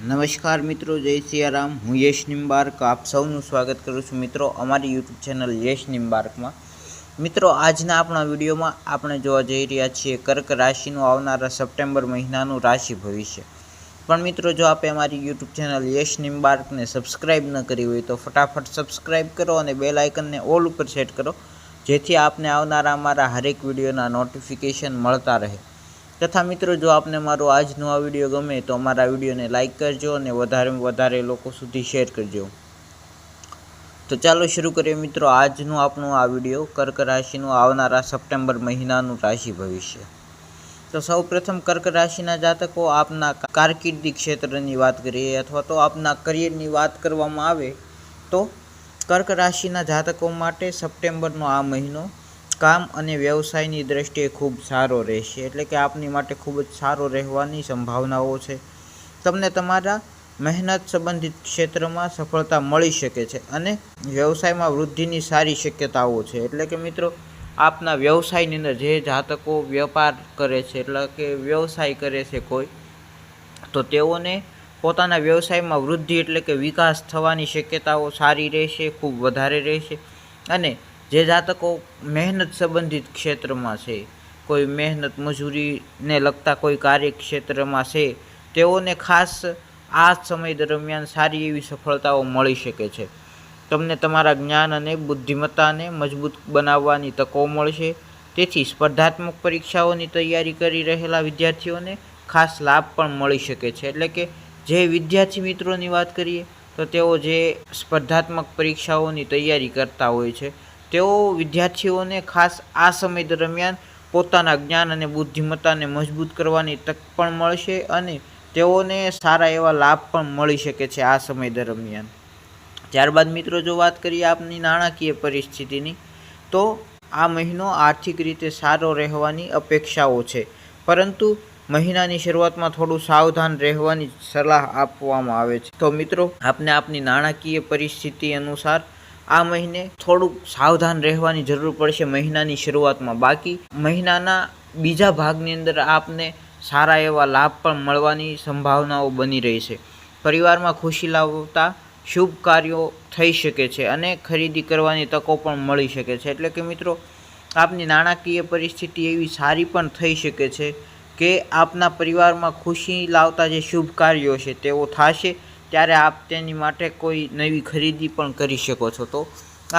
નમસ્કાર મિત્રો, જય સિયારામ। હું યશ નિમ્બાર્ક આપ સૌનું સ્વાગત કરું છું મિત્રો અમારી યુટ્યુબ ચેનલ યશ નિમ્બાર્કમાં। મિત્રો, આજના આપણા વિડીયોમાં આપણે જોવા જઈ રહ્યા છીએ કર્ક રાશિનું આવનારા સપ્ટેમ્બર મહિનાનું રાશિ ભવિષ્ય। પણ મિત્રો, જો આપે અમારી યુટ્યુબ ચેનલ યશ નિમ્બાર્કને સબસ્ક્રાઈબ ન કરી હોય તો ફટાફટ સબસ્ક્રાઈબ કરો અને બેલ આઇકનને ઓલ ઉપર સેટ કરો, જેથી આપને આવનારા અમારા હરેક વિડીયોના નોટિફિકેશન મળતા રહે। તથા મિત્રો, જો આપને મારો આજનો આ વિડીયો ગમે તો અમારા વિડીયોને લાઇક કરજો અને વધારેમાં વધારે લોકો સુધી શેર કરજો। તો ચાલો શરૂ કરીએ મિત્રો આજનું આપણું આ વિડીયો કર્ક રાશિનું આવનારા સપ્ટેમ્બર મહિનાનું રાશિ ભવિષ્ય। તો સૌપ્રથમ કર્ક રાશિના જાતકો આપના કારકિર્દી ક્ષેત્રની વાત કરીએ અથવા તો આપના કરિયરની વાત કરવામાં આવે તો કર્ક રાશિના જાતકો માટે સપ્ટેમ્બરનો આ મહિનો કામ અને વ્યવસાયની દ્રષ્ટિએ ખૂબ સારો રહેશે, એટલે કે આપની માટે ખૂબ જ સારો રહેવાની સંભાવનાઓ છે। તમને તમારા મહેનત સંબંધિત ક્ષેત્રમાં સફળતા મળી શકે છે અને વ્યવસાયમાં વૃદ્ધિની સારી શક્યતાઓ છે। એટલે કે મિત્રો, આપના વ્યવસાયની અંદર જે જાતકો વેપાર કરે છે એટલે કે વ્યવસાય કરે છે કોઈ, તો તેઓને પોતાના વ્યવસાયમાં વૃદ્ધિ એટલે કે વિકાસ થવાની શક્યતાઓ સારી રહેશે, ખૂબ વધારે રહેશે। અને જે જાતકો મહેનત સંબંધિત ક્ષેત્રમાં છે, કોઈ મહેનત મજૂરીને લગતા કોઈ કાર્યક્ષેત્રમાં છે, તેઓને ખાસ આ સમય દરમિયાન સારી એવી સફળતાઓ મળી શકે છે। તમને તમારા જ્ઞાન અને બુદ્ધિમત્તાને મજબૂત બનાવવાની તકો મળશે, તેથી સ્પર્ધાત્મક પરીક્ષાઓની તૈયારી કરી રહેલા વિદ્યાર્થીઓને ખાસ લાભ પણ મળી શકે છે। એટલે કે જે વિદ્યાર્થી મિત્રોની વાત કરીએ તો તેઓ જે સ્પર્ધાત્મક પરીક્ષાઓની તૈયારી કરતા હોય છે, તેઓ વિદ્યાર્થીઓને ખાસ આ સમય દરમિયાન પોતાના જ્ઞાન અને બુદ્ધિમત્તાને મજબૂત કરવાની તક પણ મળશે અને તેઓને સારા એવા લાભ પણ મળી શકે છે આ સમય દરમિયાન। ત્યારબાદ મિત્રો, જો વાત કરીએ આપની નાણાકીય પરિસ્થિતિની, તો આ મહિનો આર્થિક રીતે સારો રહેવાની અપેક્ષાઓ છે, પરંતુ મહિનાની શરૂઆતમાં થોડું સાવધાન રહેવાની સલાહ આપવામાં આવે છે। તો મિત્રો, આપને આપની નાણાકીય પરિસ્થિતિ અનુસાર આ મહિને થોડુંક સાવધાન રહેવાની જરૂર પડશે મહિનાની શરૂઆતમાં। બાકી મહિનાના બીજા ભાગની અંદર આપને સારા એવા લાભ પણ મળવાની સંભાવનાઓ બની રહી છે। પરિવારમાં ખુશી લાવતા શુભ કાર્યો થઈ શકે છે અને ખરીદી કરવાની તકો પણ મળી શકે છે। એટલે કે મિત્રો, આપની નાણાકીય પરિસ્થિતિ એવી સારી પણ થઈ શકે છે કે આપના પરિવારમાં ખુશી લાવતા જે શુભ કાર્યો છે તેઓ થશે, ત્યારે આપ તેની માટે કોઈ નવી ખરીદી પણ કરી શકો છો। તો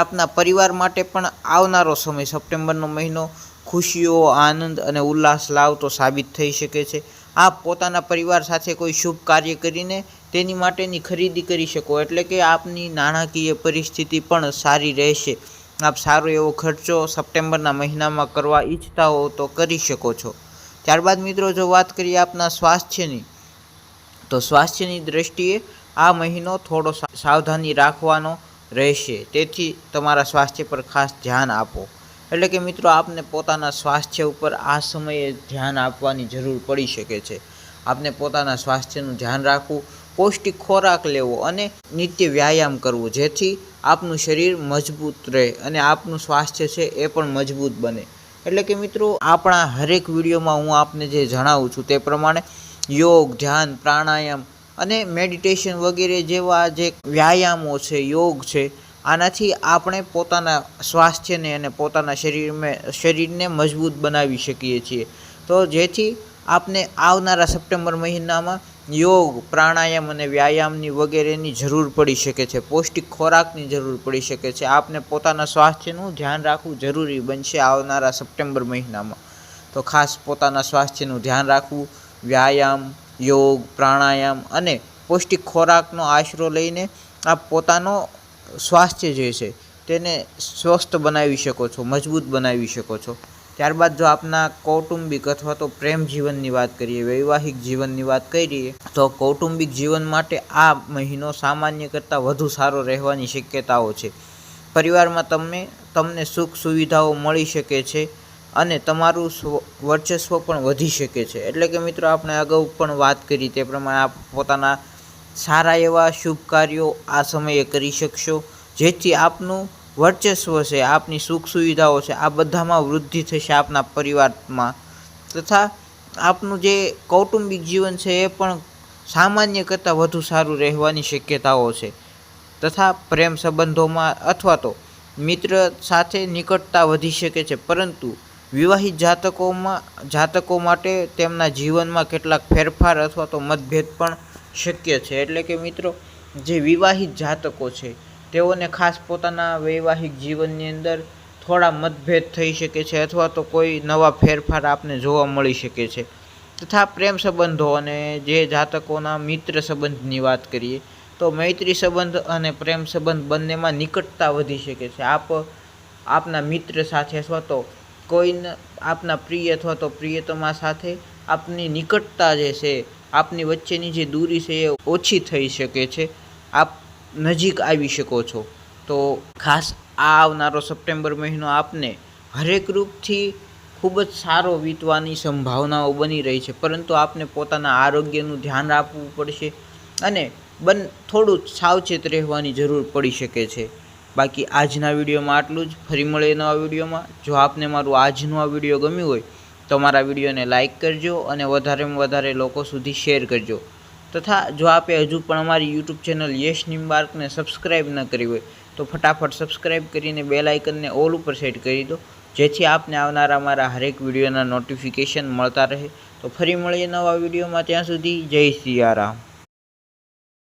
આપના પરિવાર માટે પણ આવનારો સમય સપ્ટેમ્બરનો મહિનો ખુશીઓ, આનંદ અને ઉલ્લાસ લાવતો સાબિત થઈ શકે છે। આપ પોતાના પરિવાર સાથે કોઈ શુભ કાર્ય કરીને તેની માટેની ખરીદી કરી શકો, એટલે કે આપની નાણાકીય પરિસ્થિતિ પણ સારી રહેશે। આપ સારો એવો ખર્ચો સપ્ટેમ્બરના મહિનામાં કરવા ઈચ્છતા હો તો કરી શકો છો। ત્યારબાદ મિત્રો, જો વાત કરીએ આપના સ્વાસ્થ્યની, તો સ્વાસ્થ્યની દ્રષ્ટિએ આ મહિનો થોડો સાવધાની રાખવાનો રહેશે, તેથી તમારા સ્વાસ્થ્ય પર ખાસ ધ્યાન આપો। એટલે કે મિત્રો, આપને પોતાના સ્વાસ્થ્ય ઉપર આ સમયે ધ્યાન આપવાની જરૂર પડી શકે છે। આપને પોતાના સ્વાસ્થ્યનું ધ્યાન રાખવું, પૌષ્ટિક ખોરાક લેવો અને નિત્ય વ્યાયામ કરવો, જેથી આપનું શરીર મજબૂત રહે અને આપનું સ્વાસ્થ્ય છે એ પણ મજબૂત બને। એટલે કે મિત્રો, આપણા હરેક વિડીયોમાં હું આપને જે જણાવું છું તે પ્રમાણે યોગ, ધ્યાન, પ્રાણાયામ અને મેડિટેશન વગેરે જેવા જે વ્યાયામો છે, યોગ છે, આનાથી આપણે પોતાના સ્વાસ્થ્યને અને પોતાના શરીરને મજબૂત બનાવી શકીએ છીએ। તો જેથી આપને આવનારા સપ્ટેમ્બર મહિનામાં યોગ, પ્રાણાયામ અને વ્યાયામની વગેરેની જરૂર પડી શકે છે, પૌષ્ટિક ખોરાકની જરૂર પડી શકે છે। આપને પોતાના સ્વાસ્થ્યનું ધ્યાન રાખવું જરૂરી બનશે આવનારા સપ્ટેમ્બર મહિનામાં। તો ખાસ પોતાના સ્વાસ્થ્યનું ધ્યાન રાખવું, વ્યાયામ, યોગ, પ્રાણાયામ અને પૌષ્ટિક ખોરાકનો આશરો લઈને આપ પોતાનો સ્વાસ્થ્ય જે છે તેને સ્વસ્થ બનાવી શકો છો, મજબૂત બનાવી શકો છો। ત્યારબાદ જો આપના કૌટુંબિક અથવા તો પ્રેમ જીવનની વાત કરીએ, વૈવાહિક જીવનની વાત કરીએ, તો કૌટુંબિક જીવન માટે આ મહિનો સામાન્ય કરતાં વધુ સારો રહેવાની શક્યતાઓ છે। પરિવારમાં તમને સુખ સુવિધાઓ મળી શકે છે અને તમારું વર્ચસ્વ પણ વધી શકે છે। એટલે કે મિત્રો, આપણે અગાઉ પણ વાત કરી તે પ્રમાણે આપ પોતાના સારા એવા શુભ કાર્યો આ સમયે કરી શકશો, જેથી આપનું વર્ચસ્વ છે, આપની સુખ સુવિધાઓ છે, આ બધામાં વૃદ્ધિ થશે આપના પરિવારમાં, તથા આપનું જે કૌટુંબિક જીવન છે એ પણ સામાન્ય કરતાં વધુ સારું રહેવાની શક્યતાઓ છે તથા પ્રેમ સંબંધોમાં અથવા તો મિત્ર સાથે નિકટતા વધી શકે છે, પરંતુ વિવાહિત જાતકો માટે તેમના જીવનમાં કેટલાક ફેરફાર અથવા તો મતભેદ પણ શક્ય છે. એટલે કે મિત્રો, જે વિવાહિત જાતકો છે તેઓને ખાસ પોતાના વૈવાહિક જીવનની અંદર થોડા મતભેદ થઈ શકે છે અથવા તો કોઈ નવા ફેરફાર આપને જોવા મળી શકે છે. તથા પ્રેમ સંબંધો અને જે જાતકોના મિત્ર સંબંધની વાત કરીએ તો મૈત્રી સંબંધ અને પ્રેમ સંબંધ બંનેમાં નિકટતા વધી શકે છે. આપના મિત્ર સાથે અથવા તો કોઈને આપના પ્રિય અથવા તો પ્રિયતમા સાથે આપની નિકટતા જે છે, આપની વચ્ચેની જે દૂરી છે એ ઓછી થઈ શકે છે, આપ નજીક આવી શકો છો. તો ખાસ આ આવનારો સપ્ટેમ્બર મહિનો આપને હરેક રૂપથી ખૂબ જ સારો વીતવાની સંભાવનાઓ બની રહી છે, પરંતુ આપને પોતાના આરોગ્યનું ધ્યાન રાખવું પડશે અને થોડું સાવચેત રહેવાની જરૂર પડી શકે છે. બાકી આજના વિડીયોમાં આટલું જ. ફરી મળીએ નવા વિડીયોમાં. જો આપને મારું આજનું આ વિડીયો ગમ્યું હોય તો મારા વિડીયોને લાઇક કરજો અને વધારેમાં વધારે લોકો સુધી શેર કરજો. તથા જો આપે હજુ પણ અમારી યુટ્યુબ ચેનલ યશ નિમ્બાર્કને સબસ્ક્રાઈબ ન કરી હોય તો ફટાફટ સબસ્ક્રાઈબ કરીને બેલ આઇકનને ઓલ ઉપર સેટ કરી દો, જેથી આપને આવનારા મારા હરેક વિડીયોના નોટિફિકેશન મળતા રહે. તો ફરી મળીએ નવા વિડીયોમાં. ત્યાં સુધી જય સિયારામ.